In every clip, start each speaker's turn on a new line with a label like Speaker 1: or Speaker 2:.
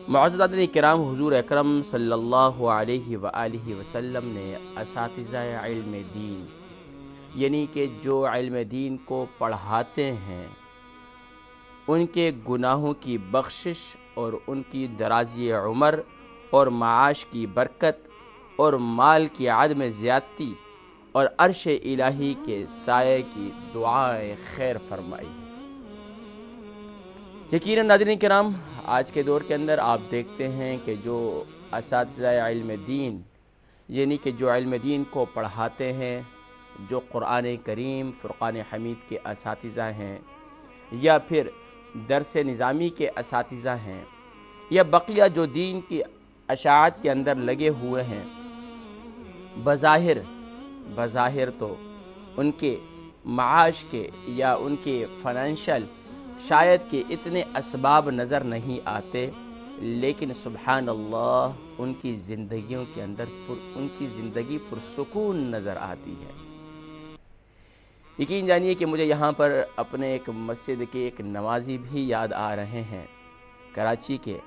Speaker 1: معزز حضرات کرام، حضور اکرم صلی اللہ علیہ وآلہ وسلم نے اساتذہ علم دین، یعنی کہ جو علم دین کو پڑھاتے ہیں، ان کے گناہوں کی بخشش اور ان کی درازی عمر اور معاش کی برکت اور مال کی عدم زیادتی اور عرش الہی کے سائے کی دعائے خیر فرمائی۔ یقیناً ناظرین کرام، آج کے دور کے اندر آپ دیکھتے ہیں کہ جو اساتذہ علم دین، یعنی کہ جو علم دین کو پڑھاتے ہیں، جو قرآن کریم فرقان حمید کے اساتذہ ہیں، یا پھر درس نظامی کے اساتذہ ہیں، یا بقیہ جو دین کی اشاعت کے اندر لگے ہوئے ہیں، بظاہر تو ان کے معاش کے یا ان کے فائنینشل شاید کہ اتنے اسباب نظر نہیں آتے، لیکن سبحان اللہ ان کی زندگیوں کے اندر ان کی زندگی پرسکون نظر آتی ہے۔ یقین جانیے کہ مجھے یہاں پر اپنے ایک مسجد کے ایک نمازی بھی یاد آ رہے ہیں، کراچی کے۔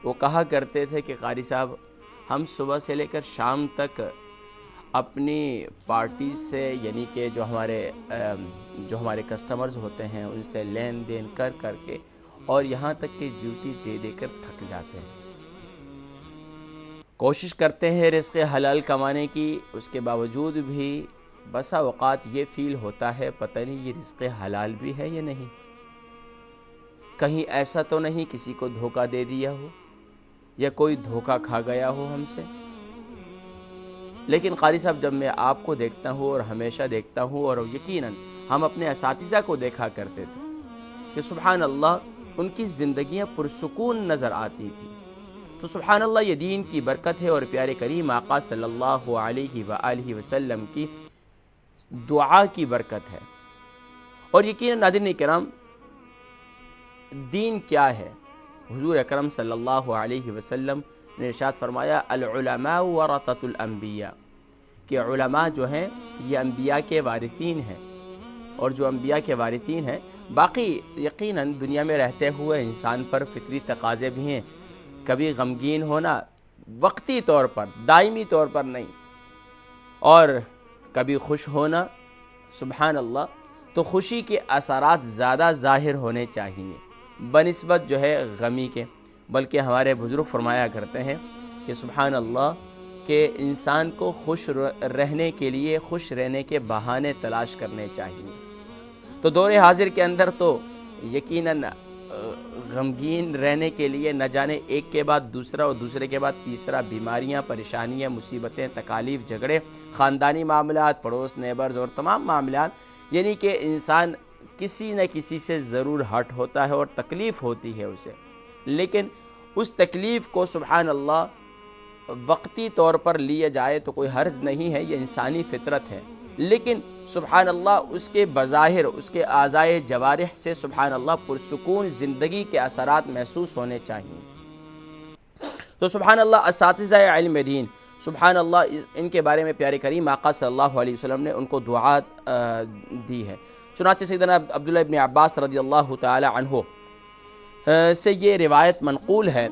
Speaker 1: وہ کہا کرتے تھے کہ قاری صاحب، ہم صبح سے لے کر شام تک اپنی پارٹی سے، یعنی کہ جو ہمارے کسٹمرز ہوتے ہیں ان سے لین دین کر کے اور یہاں تک کہ ڈیوٹی دے کر تھک جاتے ہیں۔ کوشش کرتے ہیں رزق حلال کمانے کی، اس کے باوجود بھی بسا اوقات یہ فیل ہوتا ہے پتہ نہیں یہ رزق حلال بھی ہے یا نہیں، کہیں ایسا تو نہیں کسی کو دھوکہ دے دیا ہو یا کوئی دھوکہ کھا گیا ہو ہم سے۔ لیکن قاری صاحب، جب میں آپ کو دیکھتا ہوں اور ہمیشہ دیکھتا ہوں، اور یقیناً ہم اپنے اساتذہ کو دیکھا کرتے تھے کہ سبحان اللہ ان کی زندگیاں پرسکون نظر آتی تھی، تو سبحان اللہ یہ دین کی برکت ہے اور پیارے کریم آقا صلی اللہ علیہ وآلہ وسلم کی دعا کی برکت ہے۔ اور یقیناً ناظرین کرام، دین کیا ہے؟ حضور اکرم صلی اللہ علیہ وسلم نے ارشاد فرمایا، العلماء ورثۃ الانبیاء، کہ علماء جو ہیں یہ انبیاء کے وارثین ہیں، اور جو انبیاء کے وارثین ہیں، باقی یقیناً دنیا میں رہتے ہوئے انسان پر فطری تقاضے بھی ہیں، کبھی غمگین ہونا وقتی طور پر، دائمی طور پر نہیں، اور کبھی خوش ہونا، سبحان اللہ، تو خوشی کے اثرات زیادہ ظاہر ہونے چاہیے بنسبت جو ہے غمی کے، بلکہ ہمارے بزرگ فرمایا کرتے ہیں کہ سبحان اللہ کہ انسان کو خوش رہنے کے لیے خوش رہنے کے بہانے تلاش کرنے چاہیے۔ تو دور حاضر کے اندر تو یقیناً غمگین رہنے کے لیے نہ جانے ایک کے بعد دوسرا اور دوسرے کے بعد تیسرا بیماریاں، پریشانیاں، مصیبتیں، تکالیف، جھگڑے، خاندانی معاملات، پڑوس، نیبرز اور تمام معاملات، یعنی کہ انسان کسی نہ کسی سے ضرور ہرٹ ہوتا ہے اور تکلیف ہوتی ہے اسے، لیکن اس تکلیف کو سبحان اللہ وقتی طور پر لیا جائے تو کوئی حرج نہیں ہے، یہ انسانی فطرت ہے، لیکن سبحان اللہ اس کے بظاہر اس کے اعضائے جوارح سے سبحان اللہ پرسکون زندگی کے اثرات محسوس ہونے چاہیے۔ تو سبحان اللہ اساتذہ علم دین، سبحان اللہ ان کے بارے میں پیارے کریم آقا صلی اللہ علیہ وسلم نے ان کو دعا دی ہے۔ چنانچہ سیدنا عبداللہ ابن عباس رضی اللہ تعالی عنہ سے یہ روایت منقول ہے،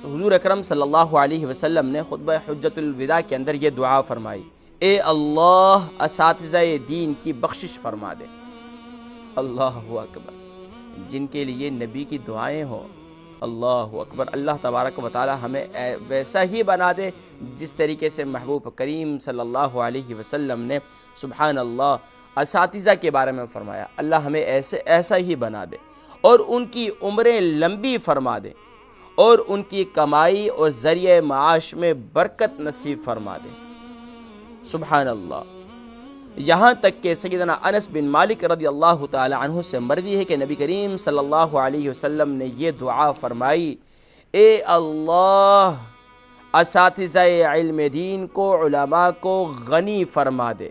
Speaker 1: حضور اکرم صلی اللہ علیہ وسلم نے خطبہ حجۃ الوداع کے اندر یہ دعا فرمائی، اے اللہ اساتذہ دین کی بخشش فرما دے۔ اللہ اکبر، جن کے لیے نبی کی دعائیں ہوں، اللہ اکبر، اللہ تبارک و تعالی ہمیں ویسا ہی بنا دے جس طریقے سے محبوب کریم صلی اللہ علیہ وسلم نے سبحان اللہ اساتذہ کے بارے میں فرمایا، اللہ ہمیں ایسا ہی بنا دے اور ان کی عمریں لمبی فرما دے اور ان کی کمائی اور ذریعہ معاش میں برکت نصیب فرما دے، سبحان اللہ۔ یہاں تک کہ سیدنا انس بن مالک رضی اللہ تعالی عنہ سے مروی ہے کہ نبی کریم صلی اللہ علیہ وسلم نے یہ دعا فرمائی، اے اللہ اساتذہ علم دین کو، علماء کو غنی فرما دے،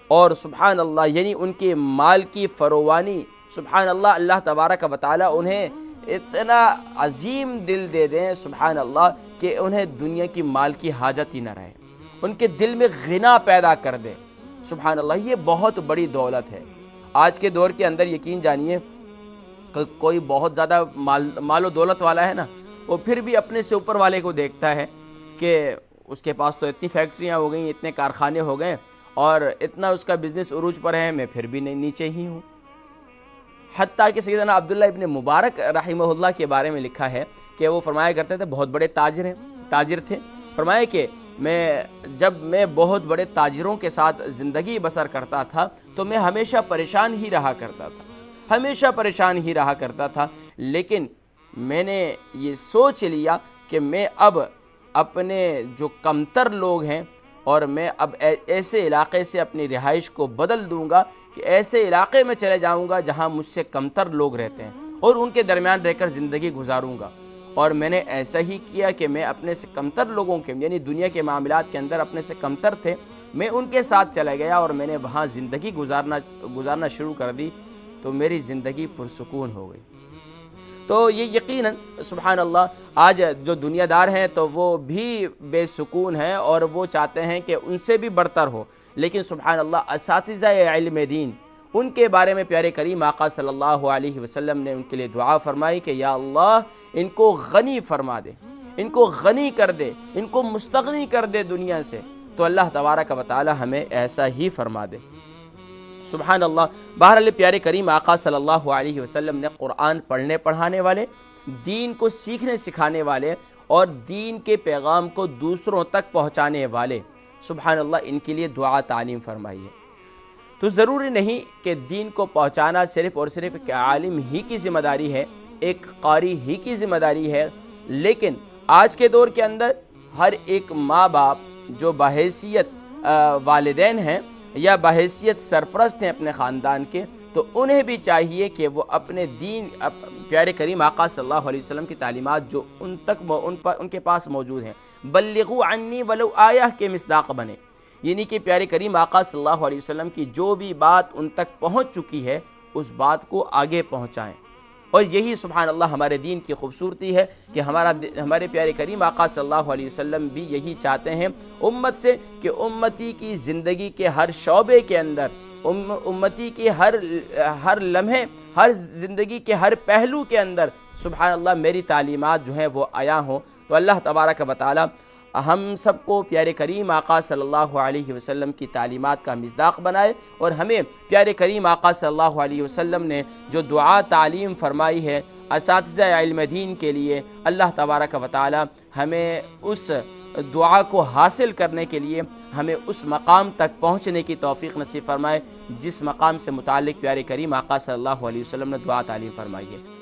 Speaker 1: اور سبحان اللہ یعنی ان کے مال کی فروانی، سبحان اللہ، اللہ تبارک و تعالی انہیں اتنا عظیم دل دے دیں سبحان اللہ کہ انہیں دنیا کی مال کی حاجت ہی نہ رہے، ان کے دل میں غنا پیدا کر دے، سبحان اللہ۔ یہ بہت بڑی دولت ہے۔ آج کے دور کے اندر یقین جانیے کوئی بہت زیادہ مال و دولت والا ہے نا، وہ پھر بھی اپنے سے اوپر والے کو دیکھتا ہے کہ اس کے پاس تو اتنی فیکٹریاں ہو گئیں، اتنے کارخانے ہو گئے اور اتنا اس کا بزنس عروج پر ہے، میں پھر بھی نیچے ہی ہوں۔ حتیٰ کہ سیدنا عبداللہ ابن مبارک رحمہ اللہ کے بارے میں لکھا ہے کہ وہ فرمایا کرتے تھے، بہت بڑے تاجر تھے، فرمایا کہ جب میں بہت بڑے تاجروں کے ساتھ زندگی بسر کرتا تھا تو میں ہمیشہ پریشان ہی رہا کرتا تھا، لیکن میں نے یہ سوچ لیا کہ میں اب اپنے جو کمتر لوگ ہیں اور میں اب ایسے علاقے سے اپنی رہائش کو بدل دوں گا کہ ایسے علاقے میں چلے جاؤں گا جہاں مجھ سے کمتر لوگ رہتے ہیں اور ان کے درمیان رہ کر زندگی گزاروں گا۔ اور میں نے ایسا ہی کیا کہ میں اپنے سے کمتر لوگوں کے، یعنی دنیا کے معاملات کے اندر اپنے سے کمتر تھے، میں ان کے ساتھ چلا گیا اور میں نے وہاں زندگی گزارنا شروع کر دی، تو میری زندگی پرسکون ہو گئی۔ تو یہ یقیناً سبحان اللہ آج جو دنیا دار ہیں تو وہ بھی بے سکون ہیں اور وہ چاہتے ہیں کہ ان سے بھی برتر ہو، لیکن سبحان اللہ اساتذہ علم دین، ان کے بارے میں پیارے کریم آقا صلی اللہ علیہ وسلم نے ان کے لیے دعا فرمائی کہ یا اللہ ان کو غنی فرما دے، ان کو غنی کر دے، ان کو مستغنی کر دے دنیا سے۔ تو اللہ تبارک و تعالی ہمیں ایسا ہی فرما دے، سبحان اللہ۔ بہرحال پیارے کریم آقا صلی اللہ علیہ وسلم نے قرآن پڑھنے پڑھانے والے، دین کو سیکھنے سکھانے والے اور دین کے پیغام کو دوسروں تک پہنچانے والے، سبحان اللہ، ان کے لیے دعا تعلیم فرمائی ہے۔ تو ضروری نہیں کہ دین کو پہنچانا صرف اور صرف ایک عالم ہی کی ذمہ داری ہے، ایک قاری ہی کی ذمہ داری ہے، لیکن آج کے دور کے اندر ہر ایک ماں باپ جو بحیثیت والدین ہیں یا بحیثیت سرپرست ہیں اپنے خاندان کے، تو انہیں بھی چاہیے کہ وہ اپنے دین، پیارے کریم آقا صلی اللہ علیہ وسلم کی تعلیمات جو ان کے پاس موجود ہیں، بلغوا عنی ولو آیہ کے مصداق بنے، یعنی کہ پیارے کریم آقا صلی اللہ علیہ وسلم کی جو بھی بات ان تک پہنچ چکی ہے اس بات کو آگے پہنچائیں۔ اور یہی سبحان اللہ ہمارے دین کی خوبصورتی ہے کہ ہمارے پیارے کریم آقا صلی اللہ علیہ وسلم بھی یہی چاہتے ہیں امت سے کہ امتی کی زندگی کے ہر شعبے کے اندر، امتی کے ہر لمحے، ہر زندگی کے ہر پہلو کے اندر سبحان اللہ میری تعلیمات جو ہیں وہ آیا ہوں۔ تو اللہ تبارک و تعالی ہم سب کو پیارے کریم آقا صلی اللہ علیہ وسلم کی تعلیمات کا مصداق بنائے اور ہمیں پیارے کریم آقا صلی اللہ علیہ وسلم نے جو دعا تعلیم فرمائی ہے اساتذہ علم دین کے لیے، اللہ تبارک و تعالی ہمیں اس دعا کو حاصل کرنے کے لیے ہمیں اس مقام تک پہنچنے کی توفیق نصیب فرمائے جس مقام سے متعلق پیارے کریم آقا صلی اللہ علیہ وسلم نے دعا تعلیم فرمائی ہے۔